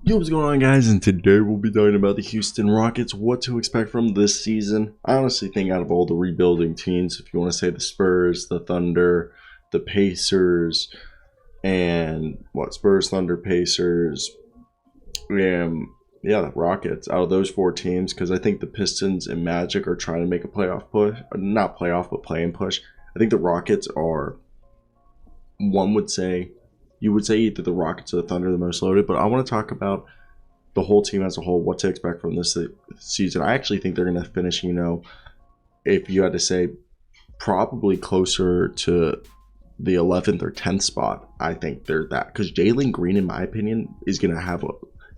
Yo, what's going on, guys? And today we'll be talking about the Houston Rockets, what to expect from this season. I honestly think out of all the rebuilding teams, if you want to say the Spurs, the Thunder, the Pacers, and Spurs, Thunder, Pacers, and the Rockets, out of those four teams, because I think the Pistons and Magic are trying to make a playoff push, not playoff, but play-in push. I think the Rockets are, you would say either the Rockets or the Thunder are the most loaded, but I want to talk about the whole team as a whole, what to expect from this season. I actually think they're going to finish, if you had to say, probably closer to the 11th or 10th spot. I think they're that, because Jalen Green, in my opinion, is going to have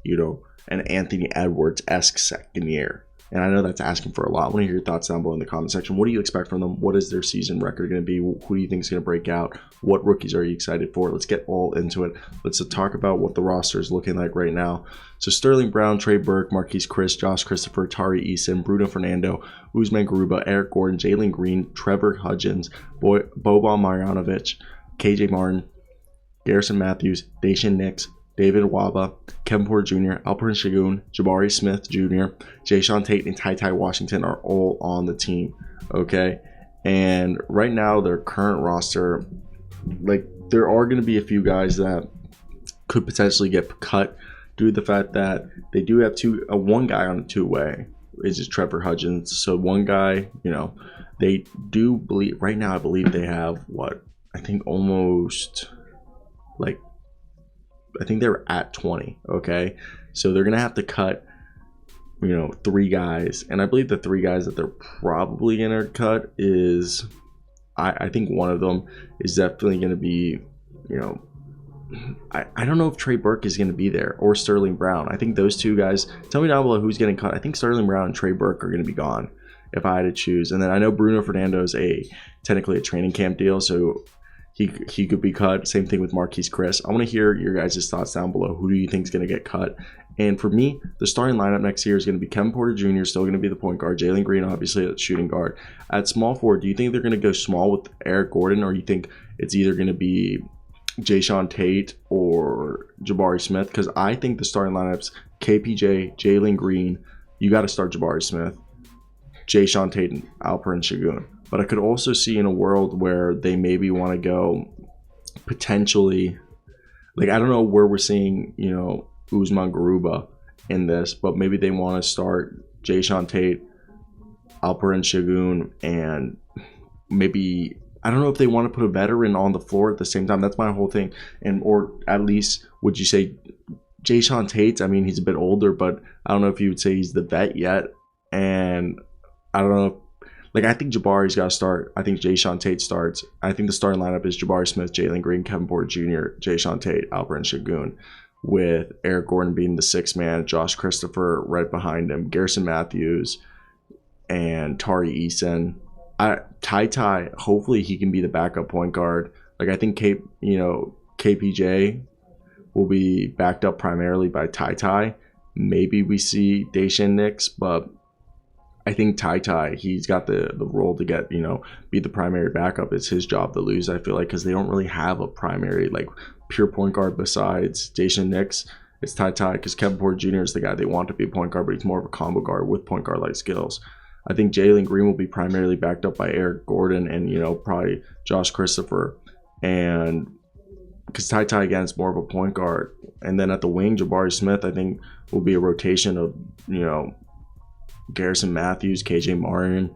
an Anthony Edwards-esque second year. And I know that's asking for a lot. I want to hear your thoughts down below in the comment section. What do you expect from them? What is their season record going to be? Who do you think is going to break out? What rookies are you excited for? Let's get all into it. Let's talk about what the roster is looking like right now. So Sterling Brown, Trey Burke, Marquise Chris, Josh Christopher, Tari Eason, Bruno Fernando, Usman Garuba, Eric Gordon, Jalen Green, Trevor Hudgens, Boban Marjanovic, KJ Martin, Garrison Matthews, Daishen Nix, David Waba, Kevin Porter Jr., Alperen Sengun, Jabari Smith Jr., Jae'Sean Tate, and Ty Washington are all on the team, okay? And right now, their current roster, there are going to be a few guys that could potentially get cut due to the fact that they do have one guy on a two-way, is just Trevor Hudgens. So one guy, they do believe, right now I believe they have, I think they're at 20, okay? So they're going to have to cut, three guys. And I believe the three guys that they're probably going to cut is, I think one of them is definitely going to be, I don't know if Trey Burke is going to be there or Sterling Brown. I think those two guys, tell me down below who's getting cut. I think Sterling Brown and Trey Burke are going to be gone if I had to choose. And then I know Bruno Fernando is technically a training camp deal, so he could be cut. Same thing with Marquise Chris. I want to hear your guys' thoughts down below. Who do you think is going to get cut? And for me, the starting lineup next year is going to be Kevin Porter Jr., still going to be the point guard. Jalen Green, obviously, at shooting guard. At small forward, do you think they're going to go small with Eric Gordon, or you think it's either going to be Jae'Sean Tate or Jabari Smith? Because I think the starting lineups, KPJ, Jalen Green, you got to start Jabari Smith, Jae'Sean Tate, and Alperen Sengun. But I could also see in a world where they maybe want to go potentially, I don't know where we're seeing, Usman Garuba in this, but maybe they want to start Jae'Sean Tate, Alperen Sengun, and maybe, I don't know if they want to put a veteran on the floor at the same time. That's my whole thing. Or at least, would you say Jae'Sean Tate? I mean, he's a bit older, but I don't know if you would say he's the vet yet. And I don't know. I think Jabari's got to start. I think Jae'Sean Tate starts. I think the starting lineup is Jabari Smith, Jalen Green, Kevin Porter Jr., Jae'Sean Tate, Alperen Sengun, with Eric Gordon being the sixth man, Josh Christopher right behind him, Garrison Matthews, and Tari Eason. Ty, hopefully he can be the backup point guard. I think KPJ will be backed up primarily by Ty. Maybe we see Daishen Nix, but I think Ty, he's got the role to get, be the primary backup. It's his job to lose, I feel like, because they don't really have a primary, pure point guard besides Daishen Nix. It's Ty, because Kevin Porter Jr. is the guy they want to be a point guard, but he's more of a combo guard with point guard-like skills. I think Jalen Green will be primarily backed up by Eric Gordon and, probably Josh Christopher. And because Ty, again, is more of a point guard. And then at the wing, Jabari Smith, I think, will be a rotation of, Garrison Matthews, KJ Martin,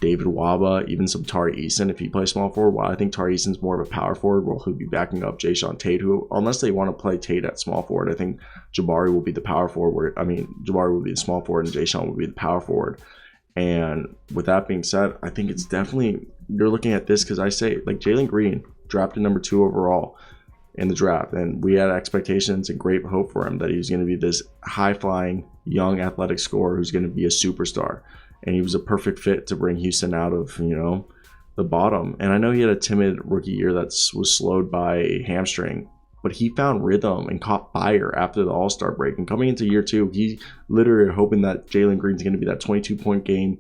David Waba, even some Tari Eason if he plays small forward. While I think Tari Eason's more of a power forward, where he'll be backing up Jae'Sean Tate, who, unless they want to play Tate at small forward, I think Jabari will be the power forward. Jabari will be the small forward and Jae'Sean will be the power forward. And with that being said, I think it's definitely, you're looking at this because I say, Jalen Green, drafted number 2 overall in the draft, and we had expectations and great hope for him that he was going to be this high-flying, young, athletic scorer who's going to be a superstar. And he was a perfect fit to bring Houston out of, the bottom. And I know he had a timid rookie year that was slowed by a hamstring, but he found rhythm and caught fire after the All-Star break. And coming into year 2, he literally hoping that Jalen Green's going to be that 22-point game,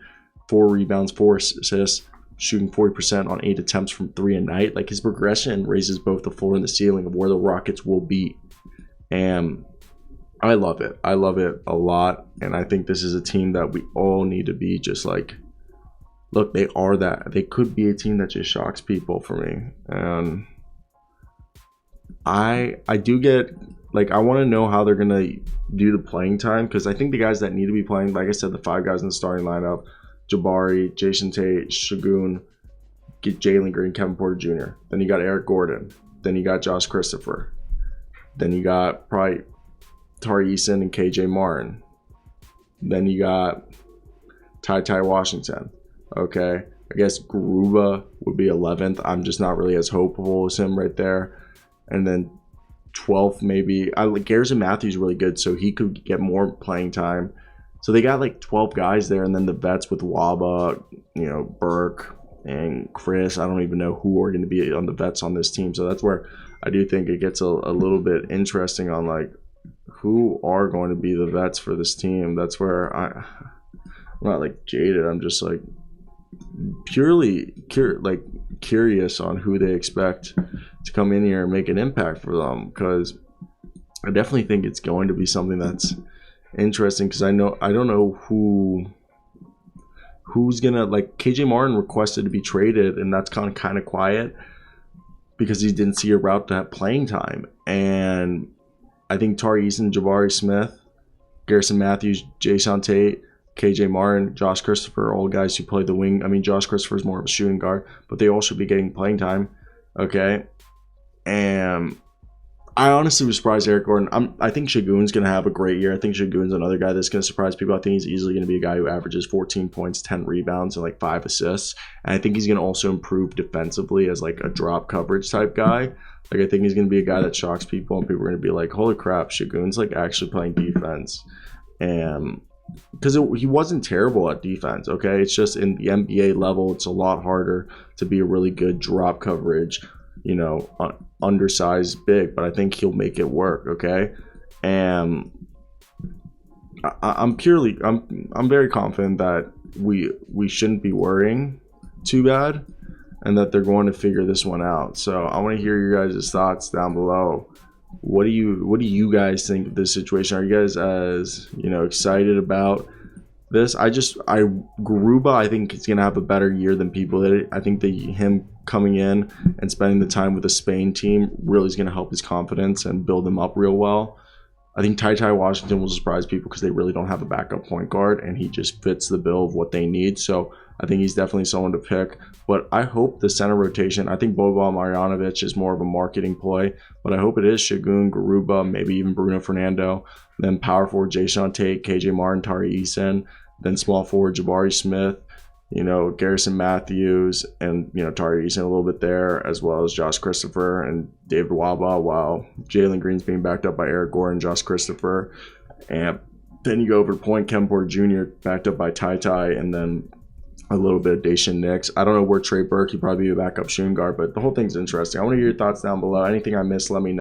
4 rebounds, 4 assists, shooting 40% on 8 attempts from 3 a night. His progression raises both the floor and the ceiling of where the Rockets will be. And I love it. I love it a lot. And I think this is a team that we all need to be just like, look, they are that. They could be a team that just shocks people for me. And I do get, like, I want to know how they're going to do the playing time, because I think the guys that need to be playing, like I said, the 5 guys in the starting lineup, Jabari, Jason Tate, Shagun, get Jalen Green, Kevin Porter Jr. Then you got Eric Gordon. Then you got Josh Christopher. Then you got probably Tari Eason and KJ Martin. Then you got Ty Washington. Okay. I guess Garuba would be 11th. I'm just not really as hopeful as him right there. And then 12th, maybe. Garrison Matthews really good, so he could get more playing time. So they got like 12 guys there, and then the vets with Waba, Burke and Chris. I don't even know who are going to be on the vets on this team. So that's where I do think it gets a little bit interesting on like who are going to be the vets for this team. That's where I'm not like jaded. I'm just like purely curious on who they expect to come in here and make an impact for them, because I definitely think it's going to be something that's interesting, because I don't know who's gonna, like, KJ Martin requested to be traded, and that's kind of quiet because he didn't see a route to have playing time. And I think Tari Eason, Jabari Smith, Garrison Matthews, Jason Tate, KJ Martin, Josh Christopher, all guys who play the wing. I mean, Josh Christopher is more of a shooting guard, but they all should be getting playing time. Okay. And I honestly was surprised Eric Gordon. I think Shagun's going to have a great year. I think Shagun's another guy that's going to surprise people. I think he's easily going to be a guy who averages 14 points, 10 rebounds, and like 5 assists. And I think he's going to also improve defensively as like a drop coverage type guy. Like, I think he's going to be a guy that shocks people, and people are going to be like, holy crap, Shagun's like actually playing defense. And because he wasn't terrible at defense, okay? It's just in the NBA level, it's a lot harder to be a really good drop coverage, undersized big, but I think he'll make it work, okay? And I'm very confident that we shouldn't be worrying too bad, and that they're going to figure this one out. So I want to hear your guys' thoughts down below. What do you guys think of this situation? Are you guys as excited about this? Garuba, I think he's gonna have a better year than people did. I think him coming in and spending the time with the Spain team really is gonna help his confidence and build him up real well. I think Ty Washington will surprise people because they really don't have a backup point guard, and he just fits the bill of what they need. So I think he's definitely someone to pick. But I hope the center rotation, I think Boban Marjanovic is more of a marketing play, but I hope it is Shagun, Garuba, maybe even Bruno Fernando, then power forward Jason Tate, KJ Martin, Tari Eason, then small forward Jabari Smith, Garrison Matthews, and Tari Eason a little bit there, as well as Josh Christopher and David Waba, while Jalen Green's being backed up by Eric Gordon, Josh Christopher. And then you go over to point, Kevin Porter Jr. backed up by Ty, and then a little bit of Dacian Nix. I don't know where Trey Burke, he'd probably be a backup shooting guard, but the whole thing's interesting. I want to hear your thoughts down below. Anything I missed, let me know.